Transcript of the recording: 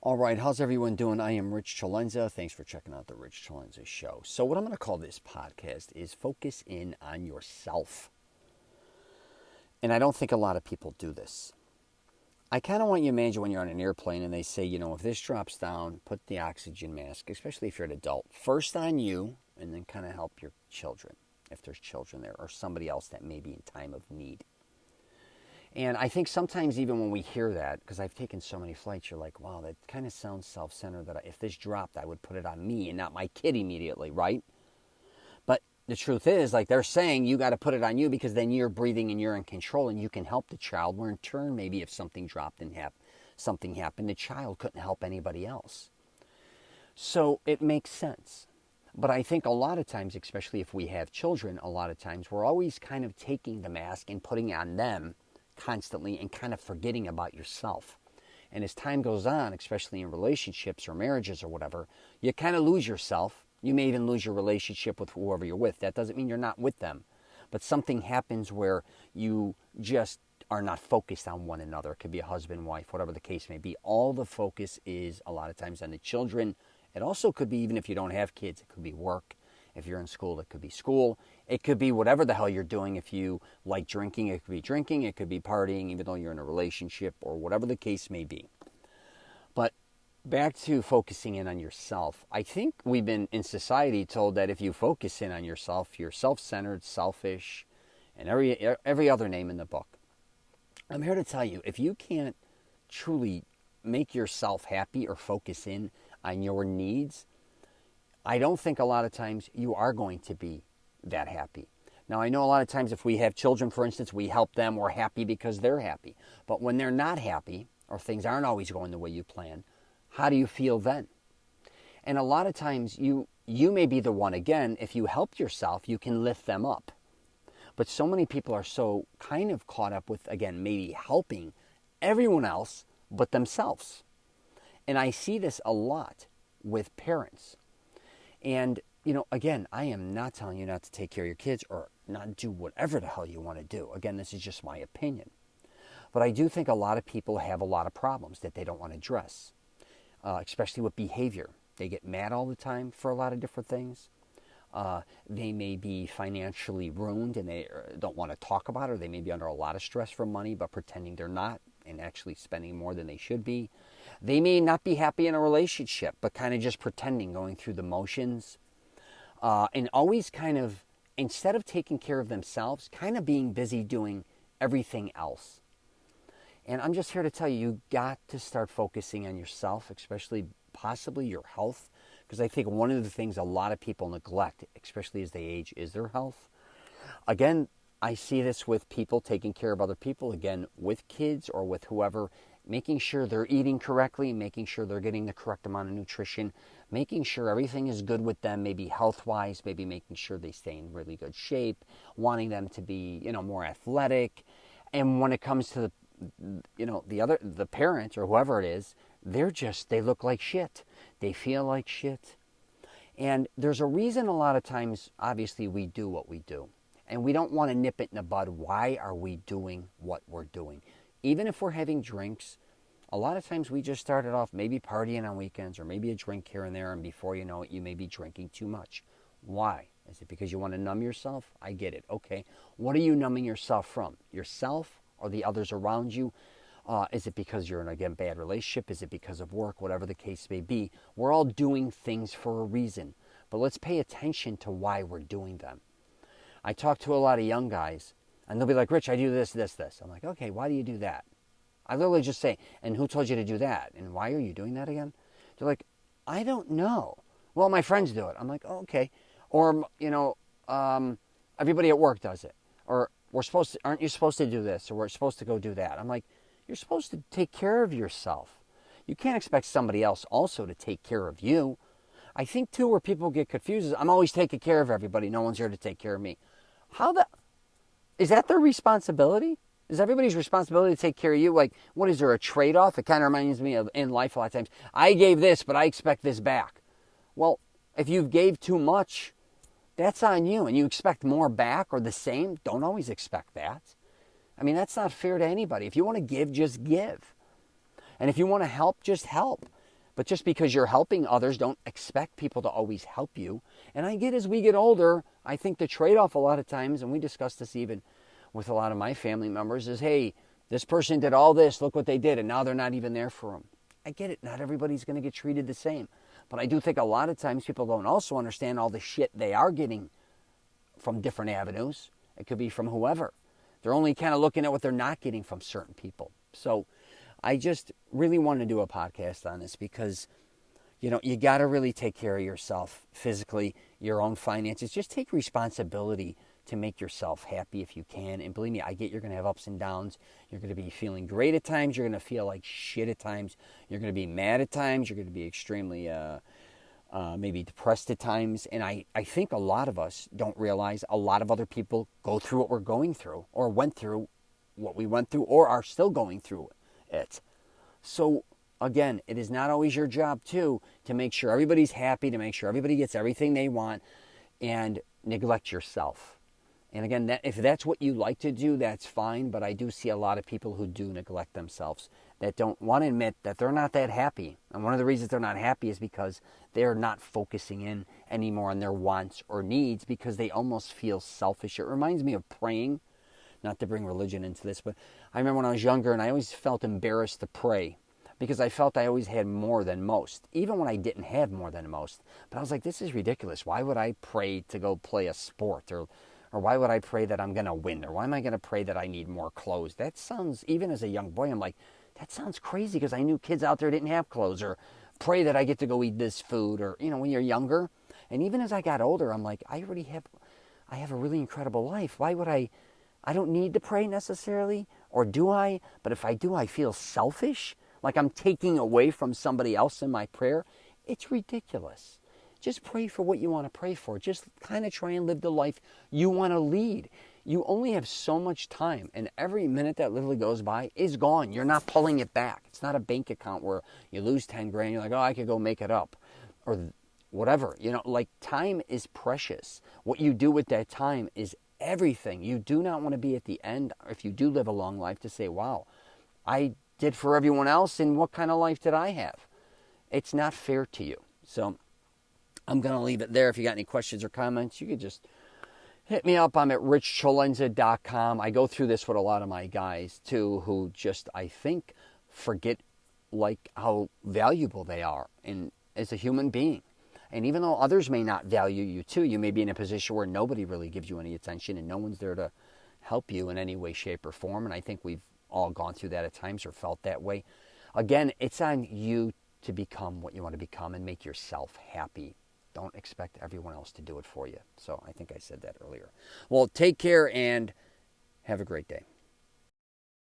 All right, how's everyone doing? I am Rich CELENZA. Thanks for checking out the Rich CELENZA show. So, what I'm going to call this podcast is Focus In on Yourself. And I don't think a lot of people do this. I kind of want you to imagine when you're on an airplane and they say, if this drops down, put the oxygen mask, especially if you're an adult, first on you, and then kind of help your children, if there's children there, or somebody else that may be in time of need. And I think sometimes even when we hear that, because I've taken so many flights, you're like, wow, that kind of sounds self-centered, that if this dropped, I would put it on me and not my kid immediately, right? But the truth is, like they're saying, you got to put it on you because then you're breathing and you're in control and you can help the child, where in turn, maybe if something dropped and something happened, the child couldn't help anybody else. So it makes sense. But I think a lot of times, especially if we have children, a lot of times we're always kind of taking the mask and putting it on them constantly and kind of forgetting about yourself. And as time goes on, especially in relationships or marriages or whatever, you kind of lose yourself. You may even lose your relationship with whoever you're with. That doesn't mean you're not with them. But something happens where you just are not focused on one another. It could be a husband, wife, whatever the case may be. All the focus is a lot of times on the children. It also could be, even if you don't have kids, it could be work. If you're in school, it could be school. It could be whatever the hell you're doing. If you like drinking, it could be drinking. It could be partying, even though you're in a relationship, or whatever the case may be. But back to focusing in on yourself. I think we've been in society told that if you focus in on yourself, you're self-centered, selfish, and every other name in the book. I'm here to tell you, if you can't truly make yourself happy or focus in on your needs, I don't think a lot of times you are going to be that happy. Now, I know a lot of times if we have children, for instance, we help them, we're happy because they're happy. But when they're not happy, or things aren't always going the way you plan, how do you feel then? And a lot of times you may be the one, again, if you help yourself, you can lift them up. But so many people are so kind of caught up with, again, maybe helping everyone else but themselves. And I see this a lot with parents. And, again, I am not telling you not to take care of your kids or not do whatever the hell you want to do. Again, this is just my opinion. But I do think a lot of people have a lot of problems that they don't want to address, especially with behavior. They get mad all the time for a lot of different things. They may be financially ruined and they don't want to talk about it, or they may be under a lot of stress for money but pretending they're not and actually spending more than they should be. They may not be happy in a relationship, but kind of just pretending, going through the motions. And always kind of, instead of taking care of themselves, kind of being busy doing everything else. And I'm just here to tell you, you got to start focusing on yourself, especially possibly your health. Because I think one of the things a lot of people neglect, especially as they age, is their health. Again, I see this with people taking care of other people, again, with kids or with whoever, making sure they're eating correctly, making sure they're getting the correct amount of nutrition, making sure everything is good with them, maybe health-wise, maybe making sure they stay in really good shape, wanting them to be, more athletic. And when it comes to the parents or whoever it is, they look like shit. They feel like shit. And there's a reason a lot of times, obviously, we do what we do. And we don't want to nip it in the bud. Why are we doing what we're doing? Even if we're having drinks, a lot of times we just started off maybe partying on weekends or maybe a drink here and there, and before you know it, you may be drinking too much. Why? Is it because you want to numb yourself? I get it. Okay. What are you numbing yourself from? Yourself or the others around you? Is it because you're in, again, bad relationship? Is it because of work? Whatever the case may be. We're all doing things for a reason. But let's pay attention to why we're doing them. I talk to a lot of young guys, and they'll be like, Rich, I do this, this, this. I'm like, okay, why do you do that? I literally just say, and who told you to do that? And why are you doing that again? They're like, I don't know. Well, my friends do it. I'm like, oh, okay. Or, everybody at work does it. Or aren't you supposed to do this? Or we're supposed to go do that. I'm like, you're supposed to take care of yourself. You can't expect somebody else also to take care of you. I think, too, where people get confused is I'm always taking care of everybody. No one's here to take care of me. Is that their responsibility? Is everybody's responsibility to take care of you? Like, what is there, a trade-off? It kind of reminds me of in life a lot of times. I gave this, but I expect this back. Well, if you gave too much, that's on you. And you expect more back or the same, don't always expect that. I mean, that's not fair to anybody. If you want to give, just give. And if you want to help, just help. But just because you're helping others, don't expect people to always help you. And I get as we get older, I think the trade-off a lot of times, and we discuss this even with a lot of my family members, is, hey, this person did all this, look what they did, and now they're not even there for them. I get it. Not everybody's going to get treated the same. But I do think a lot of times people don't also understand all the shit they are getting from different avenues. It could be from whoever. They're only kind of looking at what they're not getting from certain people. So I just really want to do a podcast on this because, you got to really take care of yourself physically, your own finances. Just take responsibility to make yourself happy if you can. And believe me, I get you're going to have ups and downs. You're going to be feeling great at times. You're going to feel like shit at times. You're going to be mad at times. You're going to be extremely maybe depressed at times. And I think a lot of us don't realize a lot of other people go through what we're going through or went through what we went through or are still going through it. So again, it is not always your job too to make sure everybody's happy, to make sure everybody gets everything they want, and neglect yourself. And again, if that's what you like to do, that's fine. But I do see a lot of people who do neglect themselves, that don't want to admit that they're not that happy. And one of the reasons they're not happy is because they're not focusing in anymore on their wants or needs because they almost feel selfish. It reminds me of praying, not to bring religion into this, but I remember when I was younger and I always felt embarrassed to pray because I felt I always had more than most, even when I didn't have more than most. But I was like, this is ridiculous. Why would I pray to go play a sport? Or why would I pray that I'm going to win? Or why am I going to pray that I need more clothes? That sounds, even as a young boy, I'm like, that sounds crazy because I knew kids out there didn't have clothes. Or pray that I get to go eat this food. Or, when you're younger. And even as I got older, I'm like, I have a really incredible life. Why would I don't need to pray necessarily. Or do I? But if I do, I feel selfish. Like I'm taking away from somebody else in my prayer. It's ridiculous. Just pray for what you want to pray for. Just kind of try and live the life you want to lead. You only have so much time, and every minute that literally goes by is gone. You're not pulling it back. It's not a bank account where you lose 10 grand. You're like, oh, I could go make it up. Or whatever. Time is precious. What you do with that time is everything. You do not want to be at the end, if you do live a long life, to say, wow, I did for everyone else, and what kind of life did I have? It's not fair to you. So I'm going to leave it there. If you got any questions or comments, you could just hit me up. I'm at richcelenza.com. I go through this with a lot of my guys, too, who just, I think, forget how valuable they are as a human being. And even though others may not value you, too, you may be in a position where nobody really gives you any attention and no one's there to help you in any way, shape, or form. And I think we've all gone through that at times or felt that way. Again, it's on you to become what you want to become and make yourself happy. Don't expect everyone else to do it for you. So I think I said that earlier. Well, take care and have a great day.